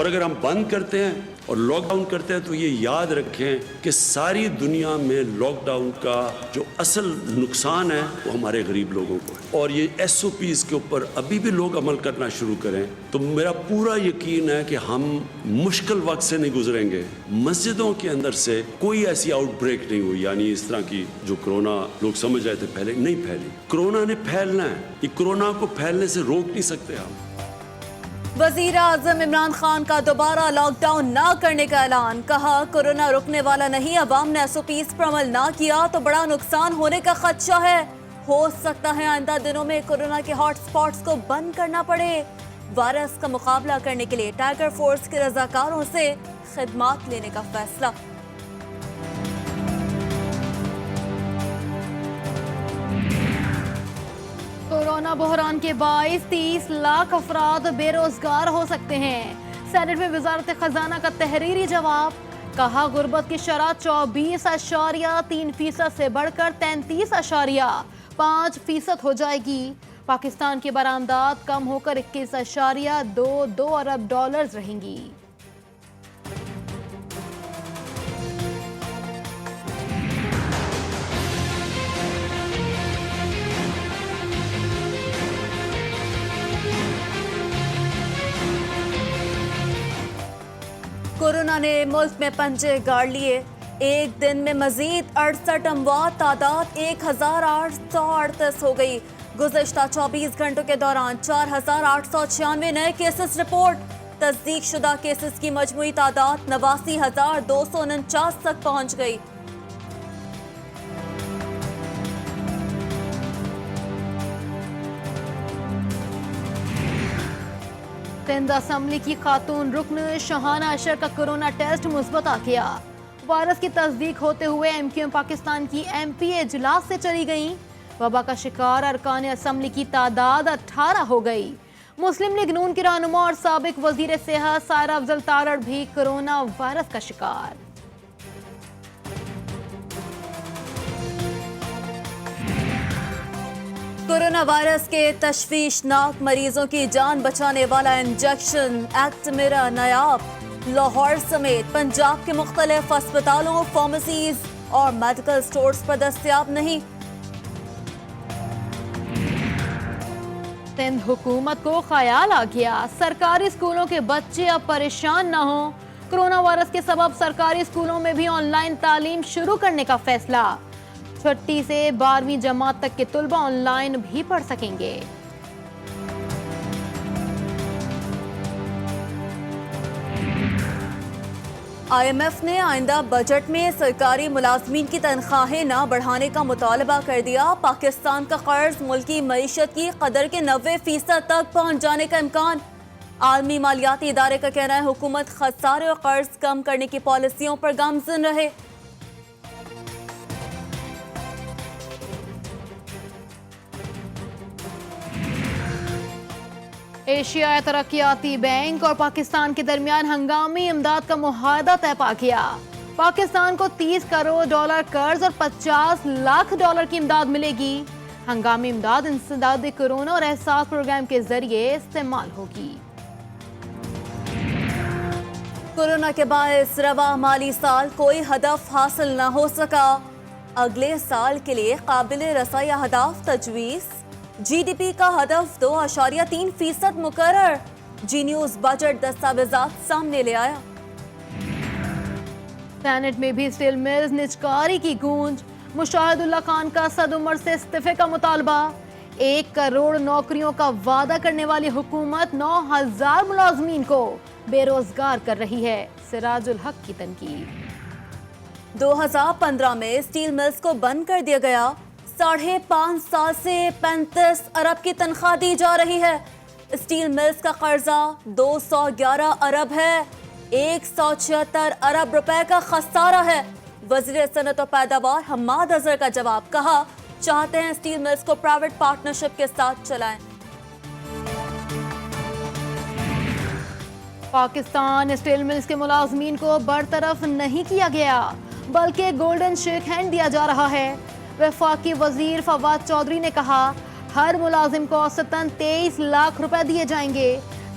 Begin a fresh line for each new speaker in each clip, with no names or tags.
اور اگر ہم بند کرتے ہیں اور لاک ڈاؤن کرتے ہیں تو یہ یاد رکھیں کہ ساری دنیا میں لاک ڈاؤن کا جو اصل نقصان ہے وہ ہمارے غریب لوگوں کو ہے، اور یہ ایس او پیز کے اوپر ابھی بھی لوگ عمل کرنا شروع کریں تو میرا پورا یقین ہے کہ ہم مشکل وقت سے نہیں گزریں گے۔ مسجدوں کے اندر سے کوئی ایسی آؤٹ بریک نہیں ہوئی، یعنی اس طرح کی جو کرونا لوگ سمجھ رہے تھے پہلے، نہیں پھیلی۔ کرونا نے پھیلنا ہے، یہ کرونا کو پھیلنے سے روک نہیں سکتے ہم۔
وزیر اعظم عمران خان کا دوبارہ لاک ڈاؤن نہ کرنے کا اعلان، کہا کورونا رکنے والا نہیں، عوام نے ایس او پیز پر عمل نہ کیا تو بڑا نقصان ہونے کا خدشہ ہے، ہو سکتا ہے آئندہ دنوں میں کورونا کے ہاٹ سپاٹس کو بند کرنا پڑے۔ وائرس کا مقابلہ کرنے کے لیے ٹائیگر فورس کے رضاکاروں سے خدمات لینے کا فیصلہ۔ کورونا بحران کے باعث 30 لاکھ افراد بے روزگار ہو سکتے ہیں، سینٹ میں وزارت خزانہ کا تحریری جواب، کہا غربت کی شرح 24.3% سے بڑھ کر 33.5% ہو جائے گی۔ پاکستان کی برآمدات کم ہو کر 21.22 ارب ڈالرز رہیں گی۔ کورونا نے ملک میں پنجے گاڑ لیے، ایک دن میں مزید 68 اموات، تعداد 1838 ہو گئی۔ گزشتہ 24 گھنٹوں کے دوران 4896 نئے کیسز رپورٹ، تصدیق شدہ کیسز کی مجموعی تعداد 89,249 تک پہنچ گئی۔ سندھ اسمبلی کی خاتون رکن شہانہ اشر کا کورونا ٹیسٹ مثبت آ گیا، وائرس کی تصدیق ہوتے ہوئے ایم کیو ایم پاکستان کی ایم پی اے اجلاس سے چلی گئیں۔ وبا کا شکار ارکان اسمبلی کی تعداد 18 ہو گئی۔ مسلم لیگ نون کی رہنما اور سابق وزیر صحت سائرہ افضل تارڑ بھی کورونا وائرس کا شکار۔ کورونا وائرس کے تشویشناک مریضوں کی جان بچانے والا انجیکشن ایکٹمیرا نایاب، لاہور سمیت پنجاب کے مختلف ہسپتالوں، فارمیسیز اور میڈیکل سٹورز پر دستیاب نہیں۔ سندھ حکومت کو خیال آ گیا، سرکاری اسکولوں کے بچے اب پریشان نہ ہوں، کورونا وائرس کے سبب سرکاری اسکولوں میں بھی آن لائن تعلیم شروع کرنے کا فیصلہ، چھٹی سے 12ویں جماعت تک کے طلبہ آن لائن بھی پڑھ سکیں گے۔ آئی ایم ایف نے آئندہ بجٹ میں سرکاری ملازمین کی تنخواہیں نہ بڑھانے کا مطالبہ کر دیا، پاکستان کا قرض ملکی معیشت کی قدر کے 90% تک پہنچ جانے کا امکان۔ عالمی مالیاتی ادارے کا کہنا ہے حکومت خسارے اور قرض کم کرنے کی پالیسیوں پر گامزن رہے۔ ایشیائی ترقیاتی بینک اور پاکستان کے درمیان ہنگامی امداد کا معاہدہ طے پا گیا، پاکستان کو 30 کروڑ ڈالر قرض اور 50 لاکھ ڈالر کی امداد ملے گی۔ ہنگامی امداد انسداد کورونا اور احساس پروگرام کے ذریعے استعمال ہوگی۔ کورونا کے باعث رواں مالی سال کوئی ہدف حاصل نہ ہو سکا، اگلے سال کے لیے قابل رسائی اہداف تجویز، جی ڈی پی کا ہدف 2.3% مقرر، جی نیوز بجٹ دستاویزات سامنے لے آیا۔ سینٹ میں بھی اسٹیل ملز نجکاری کی گونج، مشاہد اللہ خان کا صد عمر سے استعفے کا مطالبہ، 1 کروڑ نوکریوں کا وعدہ کرنے والی حکومت 9,000 ملازمین کو بے روزگار کر رہی ہے، سراج الحق کی تنقید۔ 2015 میں اسٹیل ملز کو بند کر دیا گیا، 5.5 سال سے 35 ارب کی تنخواہ دی جا رہی ہے۔ اسٹیل ملز کا قرضہ 211 ارب ہے، 176 ارب روپے کا خسارہ ہے۔ وزیر صنعت و پیداوار حماد اظہر کا جواب، کہا چاہتے ہیں اسٹیل ملز کو پرائیویٹ پارٹنرشپ کے ساتھ چلائیں۔ پاکستان اسٹیل ملز کے ملازمین کو برطرف نہیں کیا گیا بلکہ گولڈن شیک ہینڈ دیا جا رہا ہے۔ وفاقی وزیر فواد چودھری نے کہا ہر ملازم کو اوسطاً 23 لاکھ روپے دیے جائیں گے۔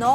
9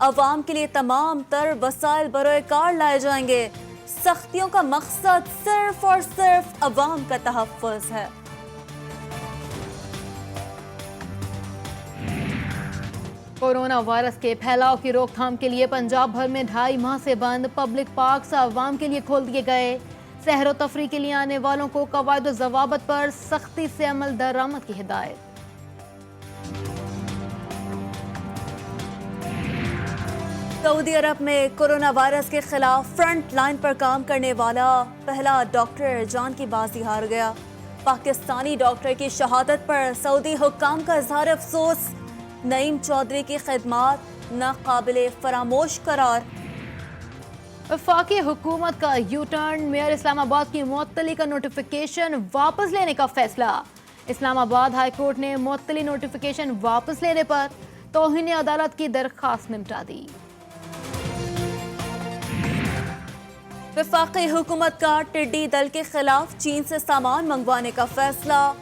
عوام کے لیے تمام تر وسائل بروئے کار لائے جائیں گے. سختیوں کا مقصد صرف اور صرف عوام کا تحفظ ہے.
کورونا وائرس کے پھیلاؤ کی روک تھام کے لیے پنجاب بھر میں 2.5 ماہ سے بند پبلک پارکس عوام کے لیے کھول دیے گئے. سحر و تفریح کے لیے آنے والوں کو قواعد و ضوابط پر سختی سے عمل درآمد کی ہدایت.
سعودی عرب میں کورونا وائرس کے خلاف فرنٹ لائن پر کام کرنے والا پہلا ڈاکٹر جان کی بازی ہار گیا. پاکستانی ڈاکٹر کی شہادت پر سعودی حکام کا اظہار افسوس. نعیم چودھری کی خدمات ناقابل فراموش قرار.
وفاقی حکومت کا یو ٹرن. میئر اسلام آباد کی معطلی کا نوٹیفیکیشن واپس لینے کا فیصلہ. اسلام آباد ہائی کورٹ نے معطلی نوٹیفیکیشن واپس لینے پر توہین عدالت کی درخواست نمٹا دی.
وفاقی حکومت کا ٹڈی دل کے خلاف چین سے سامان منگوانے کا فیصلہ.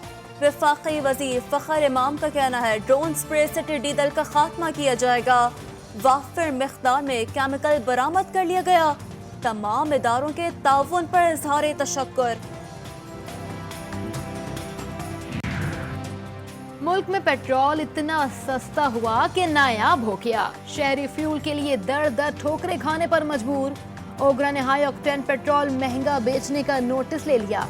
وفاقی وزیر فخر امام کا کہنا ہے ڈرون سپرے سے ٹڈی دل کا خاتمہ کیا جائے گا. وافر مقدار میں کیمیکل برآمد کر لیا گیا. تمام اداروں کے تعاون پر اظہار تشکر.
ملک میں پیٹرول اتنا سستا ہوا کہ نایاب ہو گیا. شہری فیول کے لیے در در ٹھوکریں کھانے پر مجبور. اوگرا نے ہائی آکٹین پیٹرول مہنگا بیچنے کا نوٹس لے لیا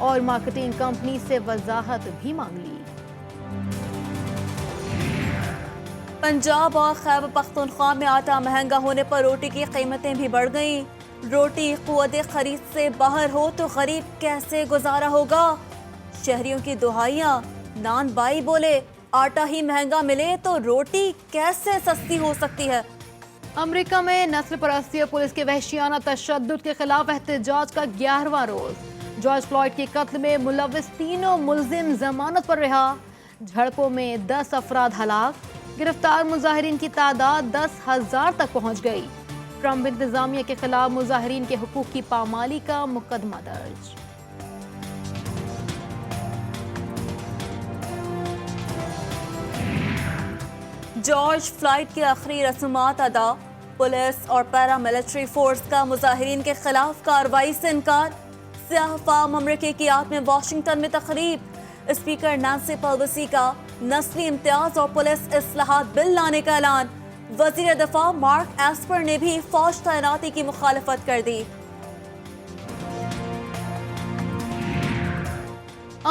اور مارکیٹنگ کمپنی سے وضاحت بھی مانگ لی.
پنجاب اور خیبر پختونخوا میں آٹا مہنگا ہونے پر روٹی کی قیمتیں بھی بڑھ گئیں. روٹی قوت خرید سے باہر ہو تو غریب کیسے گزارا ہوگا. شہریوں کی دہائیاں. نان بائی بولے آٹا ہی مہنگا ملے تو روٹی کیسے سستی ہو سکتی ہے.
امریکہ میں نسل پرستی اور پولیس کے وحشیانہ تشدد کے خلاف احتجاج کا 11واں روز. جارج فلوئڈ کے قتل میں ملوث تینوں ملزم ضمانت پر رہا. جھڑپوں میں 10 افراد ہلاک. گرفتار مظاہرین کی تعداد 10,000 تک پہنچ گئی. ٹرمپ انتظامیہ کے خلاف مظاہرین کے حقوق کی پامالی کا مقدمہ درج.
جارج فلوئڈ کی آخری رسومات ادا. پولیس اور پیرا ملٹری فورس کا مظاہرین کے خلاف کارروائی سے انکار. سیاہ فام امریکی کی یاد میں واشنگٹن میں تقریب. اسپیکر نانسی پیلوسی کا نسلی امتیاز اور پولیس اصلاحات بل لانے کا اعلان. وزیر دفاع مارک ایسپر نے بھی فوج تعیناتی کی مخالفت کر دی.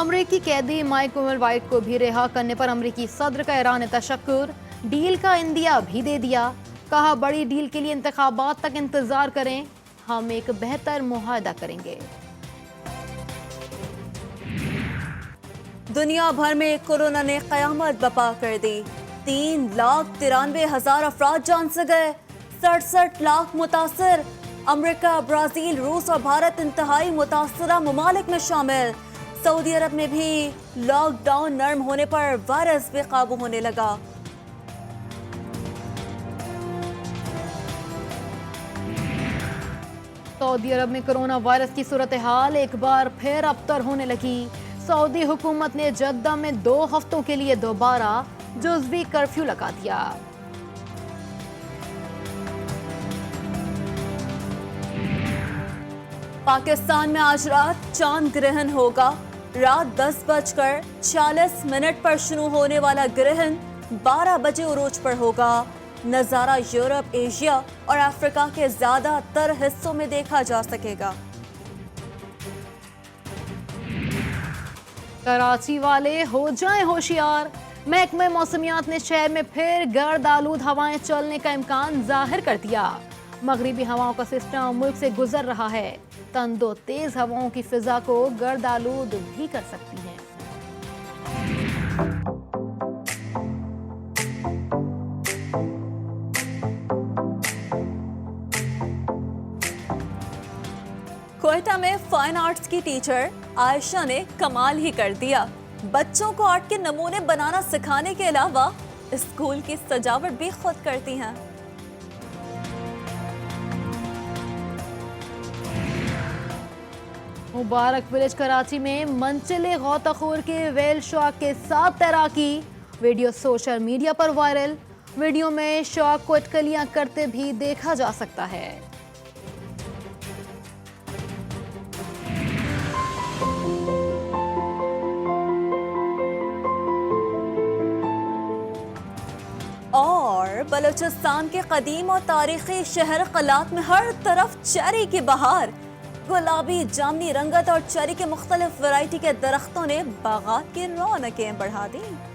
امریکی قیدی مائک وائٹ کو بھی رہا کرنے پر امریکی صدر کا اعلان تشکر. ڈیل کا عندیہ بھی دے دیا. کہا بڑی ڈیل کے لیے انتخابات تک انتظار کریں. ہم ایک بہتر معاہدہ کریں گے.
دنیا بھر میں کورونا نے قیامت برپا کر دی. 3,93,000 افراد جان سے گئے. 67 لاکھ متاثر. امریکہ، برازیل، روس اور بھارت انتہائی متاثرہ ممالک میں شامل. سعودی عرب میں بھی لاک ڈاؤن نرم ہونے پر وائرس بے قابو ہونے لگا.
سعودی عرب میں کرونا وائرس کی صورتحال ایک بار پھر ابتر ہونے لگی. سعودی حکومت نے جدہ میں 2 ہفتوں کے لیے دوبارہ جزوی کرفیو لگا دیا.
پاکستان میں آج رات چاند گرہن ہوگا. رات 10:46 پر شروع ہونے والا گرہن 12 بجے عروج پر ہوگا. نظارہ یورپ، ایشیا اور افریقہ کے زیادہ تر حصوں میں دیکھا جا سکے گا.
کراچی والے ہو جائیں ہوشیار. محکمہ موسمیات نے شہر میں پھر گرد آلود ہوائیں چلنے کا امکان ظاہر کر دیا. مغربی ہواؤں کا سسٹم ملک سے گزر رہا ہے. تند و تیز ہواؤں کی فضا کو گرد آلود بھی کر سکتی ہیں.
کوئٹہ میں فائن آرٹس کی ٹیچر عائشہ نے کمال ہی کر دیا. بچوں کو آرٹ کے نمونے بنانا سکھانے کے علاوہ اسکول کی سجاوٹ بھی خود کرتی ہیں.
مبارک ولیج کراچی میں منچلے غوطہ خور کے ویل شارک کے ساتھ تیراکی. ویڈیو سوشل میڈیا پر وائرل. ویڈیو میں شوق کو اٹکلیاں کرتے بھی دیکھا جا سکتا ہے۔
اور بلوچستان کے قدیم اور تاریخی شہر قلات میں ہر طرف چیری کی بہار، گلابی جامنی رنگت اور چیری کے مختلف ورائٹی کے درختوں نے باغات کی رونقیں بڑھا دی۔